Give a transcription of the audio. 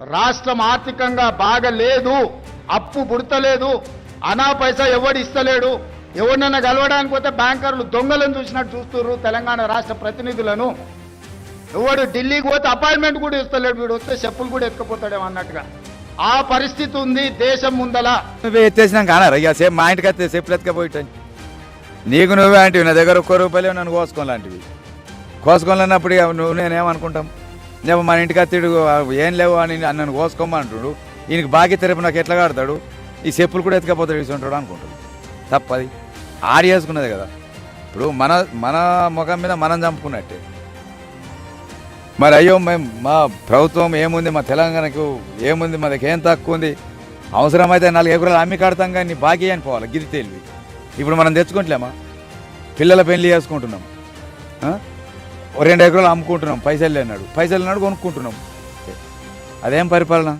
రాష్ట్రం ఆర్థికంగా బాగా లేదు, అప్పు పుడతలేదు, అనా పైసా ఎవడు ఇస్తలేడు. ఎవరినైనా కలవడానికి పోతే బ్యాంకర్లు దొంగలను చూసినట్టు చూస్తున్నారు తెలంగాణ రాష్ట్ర ప్రతినిధులను. ఎవడు ఢిల్లీకి పోతే అపాయింట్మెంట్ కూడా ఇస్తలేడు, వీడు వస్తే చెప్పులు కూడా ఎత్తుకుపోతాడేమో అన్నట్టుగా ఆ పరిస్థితి ఉంది దేశం ముందల. నువ్వే ఎత్తేసినాక అన్నారు ఇక సేపు మా ఇంటికి వస్తే చెప్పులు ఎత్తుకపోయిటాయి. నీకు నువ్వే అంటివి, నా దగ్గర ₹1 నన్ను కోసుకోవాలంటివి. కోసుకోవాలన్నప్పుడు ఇక నువ్వు నేనేమనుకుంటాం, నేను మన ఇంటికి అత్తిడు ఏం లేవు అని నన్ను కోసుకోమంటుడు. ఈయనకి బాగా తెరపు నాకు ఎట్లా కడతాడు, ఈ చెప్పులు కూడా ఎత్తుకపోతాడు ఇస్తుంటాడు అనుకుంటాడు. తప్పది ఆడి చేసుకున్నదే కదా. ఇప్పుడు మన ముఖం మీద మనం చంపుకున్నట్టే. మరి అయ్యో మేము మా ప్రభుత్వం ఏముంది, మా తెలంగాణకు ఏముంది, మా దగ్గర ఏం తక్కువ ఉంది, అవసరమైతే 4 ఎకరాలు అమ్మి కడతాం కానీ బాకీ అని పోవాలి గిరి తెలివి. ఇప్పుడు మనం తెచ్చుకుంటలేమా, పిల్లల పెళ్లి చేసుకుంటున్నాం, 2 ఎకరాలు అమ్ముకుంటున్నాం, పైసలు లేనాడు కొనుక్కుంటున్నాం. అదేం పరిపాలన?